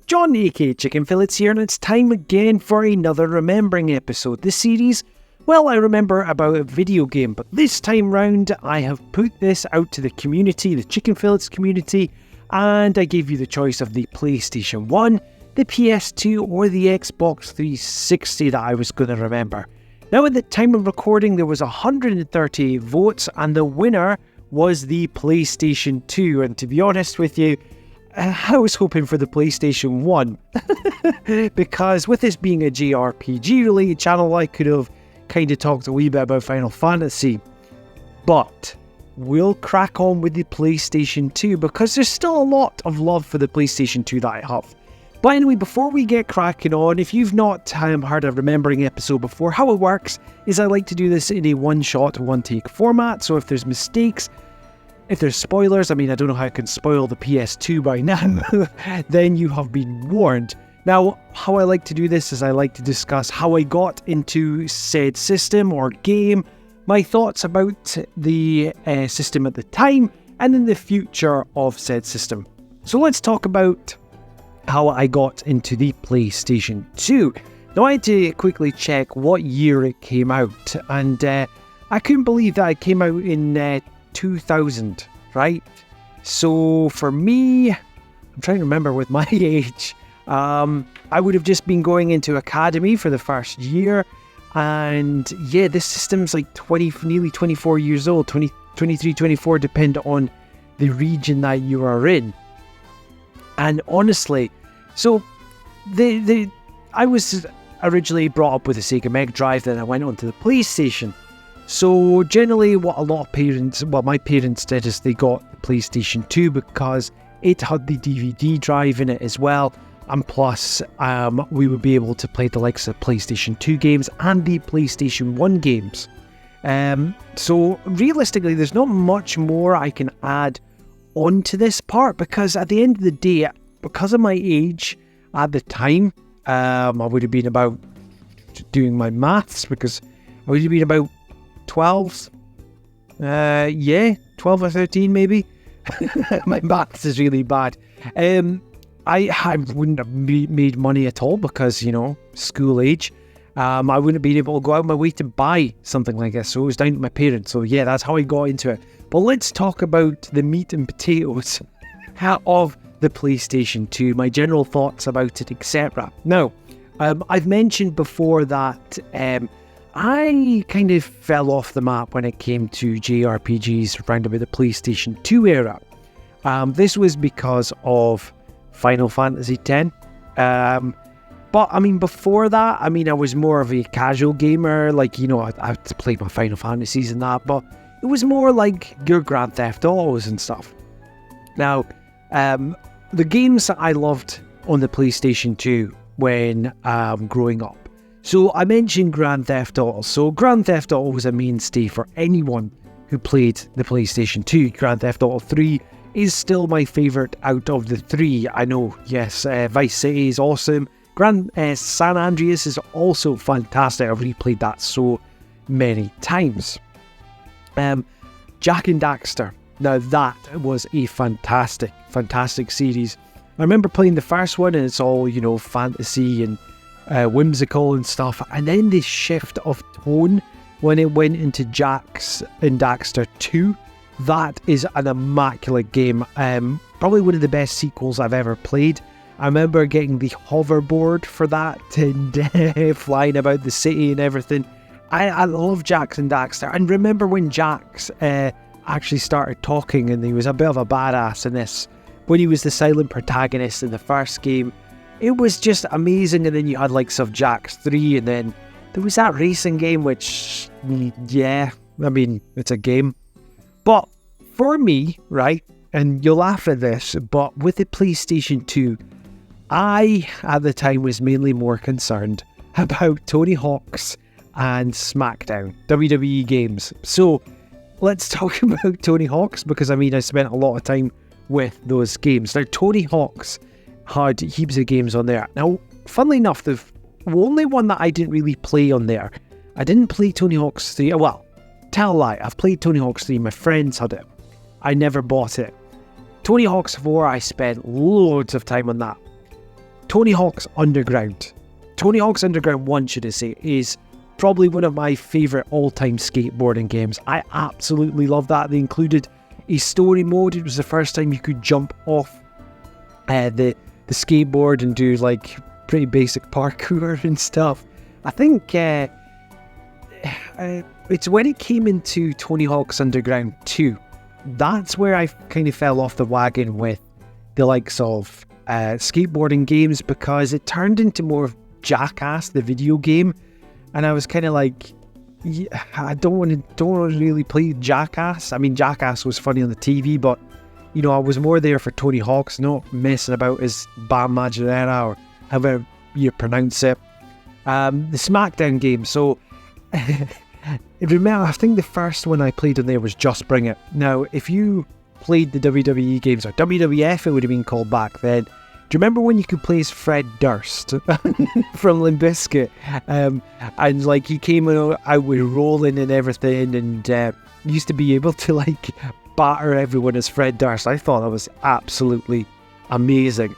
John aka Chicken Fillets here, and it's time again for another Remembering episode. This series, well, I remember about a video game, but this time round I have put this out to the community, the Chicken Fillets community, and I gave you the choice of the PlayStation 1, the PS2 or the Xbox 360 that I was going to remember. Now at the time of recording there was 130 votes and the winner was the PlayStation 2, and to be honest with you, I was hoping for the PlayStation 1 because with this being a JRPG related channel I could have kind of talked a wee bit about Final Fantasy, but we'll crack on with the PlayStation 2 because there's still a lot of love for the PlayStation 2 that I have. But anyway, before we get cracking on, if you've not heard a Remembering episode before, how it works is I like to do this in a one-shot, one-take format, so if there's mistakes, if there's spoilers, I don't know how I can spoil the PS2 by now, then you have been warned. Now, how I like to do this is I like to discuss how I got into said system or game, my thoughts about the system at the time, and then the future of said system. So let's talk about how I got into the PlayStation 2. Now I had to quickly check what year it came out, and I couldn't believe that it came out in 2000, right? So for me, I'm trying to remember with my age, I would have just been going into academy for the first year, and yeah, this system's like nearly 24 years old, 23, 24, depending on the region that you are in. And honestly, so I was originally brought up with a Sega Mega Drive, then I went on to the PlayStation. So generally what a lot of parents, well my parents did is they got the PlayStation 2 because it had the DVD drive in it as well, and plus we would be able to play the likes of PlayStation 2 games and the PlayStation 1 games. So realistically there's not much more I can add onto this part because at the end of the day, because of my age at the time, I would have been about, doing my maths, because I would have been about 12, 12 or 13 maybe. My maths is really bad. I wouldn't have made money at all because, school age. I wouldn't have been able to go out of my way to buy something like this, so it was down to my parents. So yeah, that's how I got into it. But let's talk about the meat and potatoes of the PlayStation 2, my general thoughts about it, etc. Now, I've mentioned before that I kind of fell off the map when it came to JRPGs around about the PlayStation 2 era. This was because of Final Fantasy X. But before that, I was more of a casual gamer, I had to play my Final Fantasies and that, but it was more like your Grand Theft Autos and stuff. Now, the games that I loved on the PlayStation 2 when growing up. So I mentioned Grand Theft Auto. So Grand Theft Auto was a mainstay for anyone who played the PlayStation 2. Grand Theft Auto 3 is still my favourite out of the three. I know, yes, Vice City is awesome. San Andreas is also fantastic. I've replayed that so many times. Jak and Daxter. Now that was a fantastic series. I remember playing the first one and it's all, fantasy and whimsical and stuff. And then the shift of tone when it went into Jak and Daxter 2. That is an immaculate game. Probably one of the best sequels I've ever played. I remember getting the hoverboard for that and flying about the city and everything. I love Jak and Daxter. And remember when Jax actually started talking and he was a bit of a badass in this. When he was the silent protagonist in the first game, it was just amazing. And then you had likes of Jax 3, and then there was that racing game which, yeah, it's a game. But for me, right, and you'll laugh at this, but with the PlayStation 2, I, at the time, was mainly more concerned about Tony Hawk's and SmackDown, WWE games. So, let's talk about Tony Hawk's, because I spent a lot of time with those games. Now, Tony Hawk's had heaps of games on there. Now, funnily enough, the only one that I didn't really play on there, I didn't play Tony Hawk's 3, well, tell a lie, I've played Tony Hawk's 3, my friends had it. I never bought it. Tony Hawk's 4, I spent loads of time on that. Tony Hawk's Underground. Tony Hawk's Underground 1, should I say, is probably one of my favourite all-time skateboarding games. I absolutely love that. They included a story mode. It was the first time you could jump off the skateboard and do like pretty basic parkour and stuff. I think it's when it came into Tony Hawk's Underground 2, that's where I kind of fell off the wagon with the likes of skateboarding games, because it turned into more of Jackass, the video game, and I was kind of like, yeah, I don't want to really play Jackass. I mean, Jackass was funny on the TV, but you know, I was more there for Tony Hawk's, not messing about as Bam Margera or however you pronounce it. The SmackDown game. So, remember, I think the first one I played on there was Just Bring It. Now, if you played the WWE games, or WWF it would have been called back then, do you remember when you could play as Fred Durst from Limp Bizkit? And like he came out with rolling and everything, and used to be able to like batter everyone as Fred Durst. I thought that was absolutely amazing.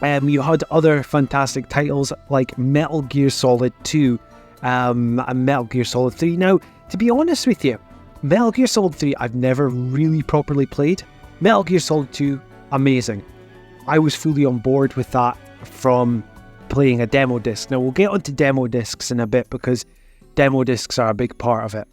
You had other fantastic titles like Metal Gear Solid 2 and Metal Gear Solid 3. Now, to be honest with you, Metal Gear Solid 3 I've never really properly played. Metal Gear Solid 2, amazing. I was fully on board with that from playing a demo disc. Now, we'll get onto demo discs in a bit, because demo discs are a big part of it.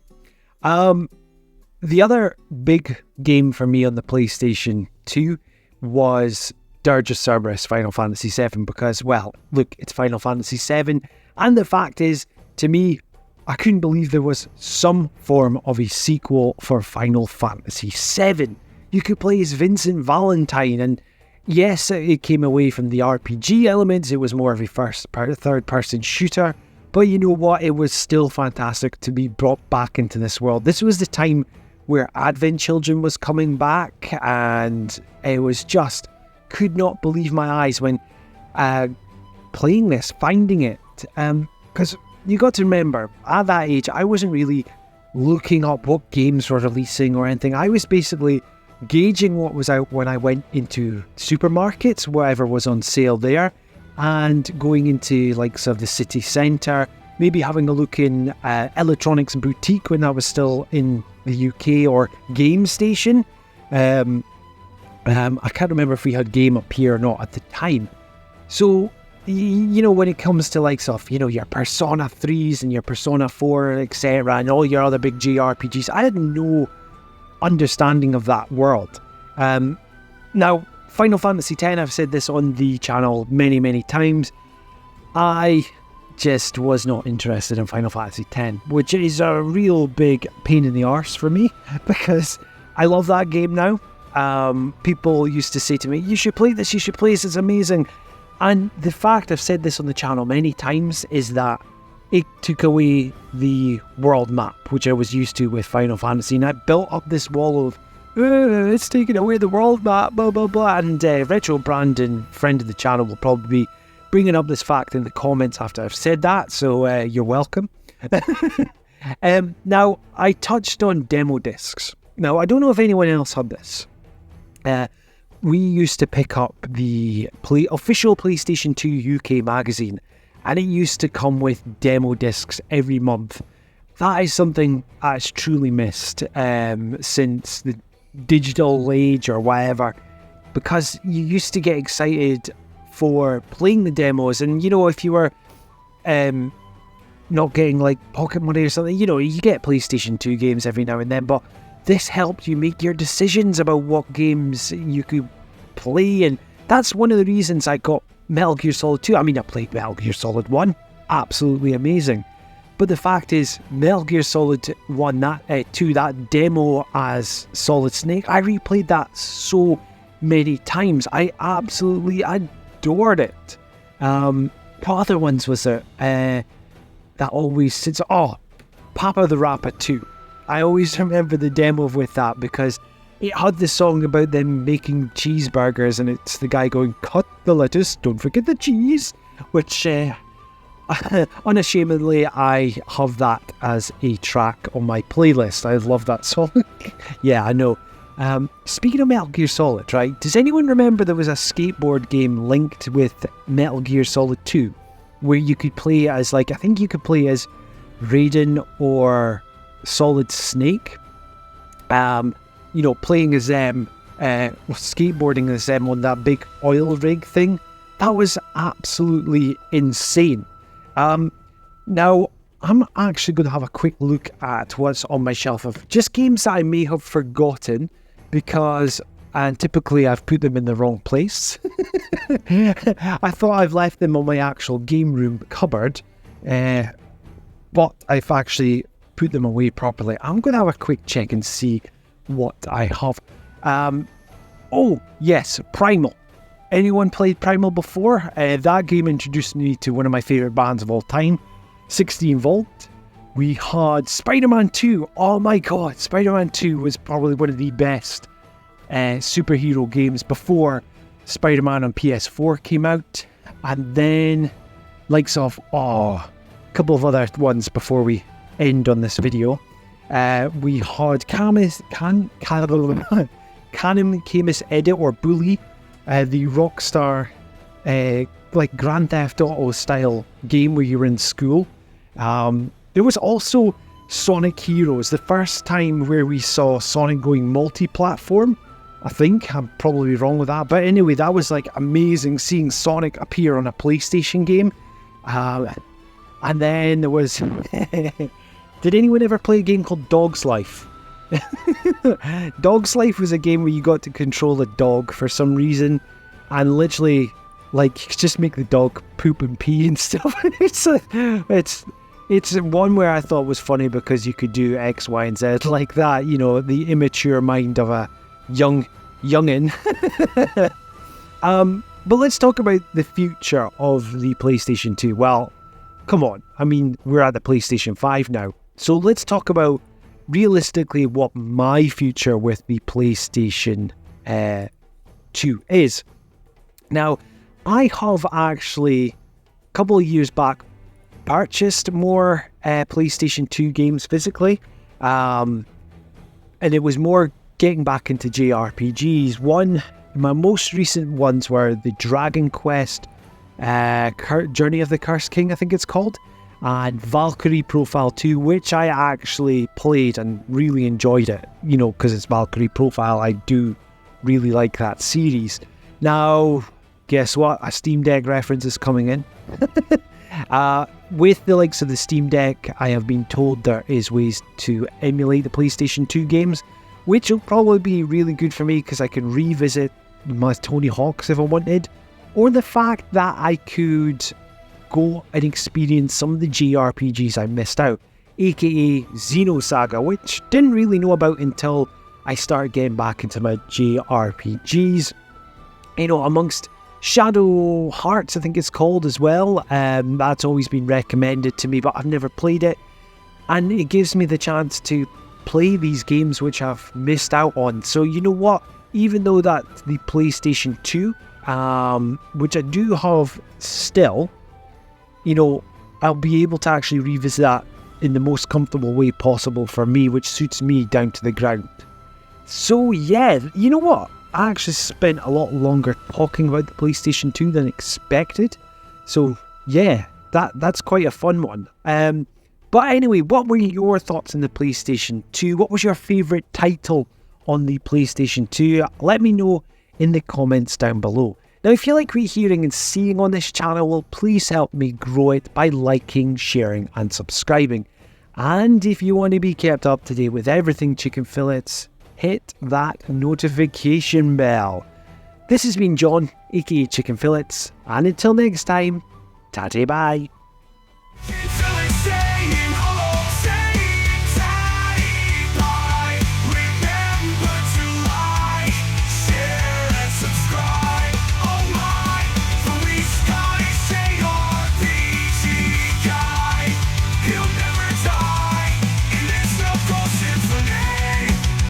The other big game for me on the PlayStation 2 was Dirge of Cerberus Final Fantasy VII, because, well, look, it's Final Fantasy VII, and the fact is, to me, I couldn't believe there was some form of a sequel for Final Fantasy VII. You could play as Vincent Valentine, and yes, it came away from the RPG elements. It was more of a third-person shooter, but you know what? It was still fantastic to be brought back into this world. This was the time where Advent Children was coming back, and it was just, could not believe my eyes when playing this, finding it, because you got to remember, at that age, I wasn't really looking up what games were releasing or anything. I was basically gauging what was out when I went into supermarkets, whatever was on sale there, and going into like sort of the city centre, maybe having a look in Electronics Boutique when that was still in the UK, or Game Station. I can't remember if we had Game up here or not at the time. So, you know, when it comes to like stuff, you know, your Persona 3s and your Persona 4, etc., and all your other big JRPGs, I had no understanding of that world. Now, Final Fantasy X, I've said this on the channel many times, I just was not interested in Final Fantasy X, which is a real big pain in the arse for me, because I love that game now. People used to say to me, you should play this, it's amazing. And the fact, I've said this on the channel many times, is that it took away the world map, which I was used to with Final Fantasy, and I built up this wall of, it's taking away the world map, blah blah blah. And Retro Brandon, friend of the channel, will probably be bringing up this fact in the comments after I've said that, so you're welcome. Now, I touched on demo discs. Now, I don't know if anyone else had this. We used to pick up the official PlayStation 2 UK magazine, and it used to come with demo discs every month. That is something that's truly missed since the digital age or whatever, because you used to get excited for playing the demos, and you know, if you were not getting like pocket money or something, you know, you get PlayStation 2 games every now and then, but this helped you make your decisions about what games you could play, and that's one of the reasons I got Metal Gear Solid 2. I mean, I played Metal Gear Solid 1, absolutely amazing, but the fact is, Metal Gear Solid 1, 2, that demo as Solid Snake, I replayed that so many times. I absolutely adored it. What other ones was there? That always sits. Oh, Papa the Rapper 2. I always remember the demo with that, because it had the song about them making cheeseburgers, and it's the guy going, cut the lettuce, don't forget the cheese, which unashamedly I have that as a track on my playlist. I love that song. Yeah, I know. Speaking of Metal Gear Solid, right? Does anyone remember there was a skateboard game linked with Metal Gear Solid 2 where you could play as, I think you could play as Raiden or Solid Snake? Playing as them, skateboarding as them on that big oil rig thing. That was absolutely insane. Now, I'm actually going to have a quick look at what's on my shelf of just games that I may have forgotten because typically I've put them in the wrong place. I thought I've left them on my actual game room cupboard, but I've actually put them away properly. I'm going to have a quick check and see what I have. Oh, yes, Primal. Anyone played Primal before? That game introduced me to one of my favourite bands of all time, 16 Volt. We had Spider-Man 2. Oh my god, Spider-Man 2 was probably one of the best superhero games before Spider-Man on PS4 came out. And then likes of a couple of other ones before we end on this video. We had Camus Edit or Bully, the Rockstar Grand Theft Auto style game where you were in school. There was also Sonic Heroes, the first time where we saw Sonic going multi-platform. I think I'm probably wrong with that, but anyway, that was amazing seeing Sonic appear on a PlayStation game. And then there was did anyone ever play a game called Dog's Life? Dog's Life was a game where you got to control a dog for some reason and literally just make the dog poop and pee and stuff. It's one where I thought was funny because you could do X, Y, and Z like that, the immature mind of a youngin. But let's talk about the future of the PlayStation 2. Well, come on. I mean, we're at the PlayStation 5 now. So let's talk about realistically what my future with the PlayStation 2 is. Now, I have actually, a couple of years back, purchased more PlayStation 2 games physically. And it was more getting back into JRPGs. My most recent ones were the Dragon Quest, Journey of the Cursed King, I think it's called, and Valkyrie Profile 2, which I actually played and really enjoyed it, because it's Valkyrie Profile. I do really like that series. Now, guess what? A Steam Deck reference is coming in. With the likes of the Steam Deck, I have been told there is ways to emulate the PlayStation 2 games, which will probably be really good for me because I can revisit my Tony Hawk's if I wanted, or the fact that I could go and experience some of the JRPGs I missed out, aka Xenosaga, which didn't really know about until I started getting back into my JRPGs. Amongst Shadow Hearts, I think it's called as well. That's always been recommended to me, but I've never played it. And it gives me the chance to play these games which I've missed out on. So you know what? Even though that's the PlayStation 2, which I do have still, I'll be able to actually revisit that in the most comfortable way possible for me, which suits me down to the ground. So yeah, you know what? I actually spent a lot longer talking about the PlayStation 2 than expected. So yeah, that's quite a fun one. But anyway, what were your thoughts on the PlayStation 2? What was your favourite title on the PlayStation 2? Let me know in the comments down below. Now, if you like what you're hearing and seeing on this channel, well, please help me grow it by liking, sharing and subscribing. And if you want to be kept up to date with everything Chicken Fillets, hit that notification bell. This has been John, aka Chicken Fillets, and until next time, tatty bye.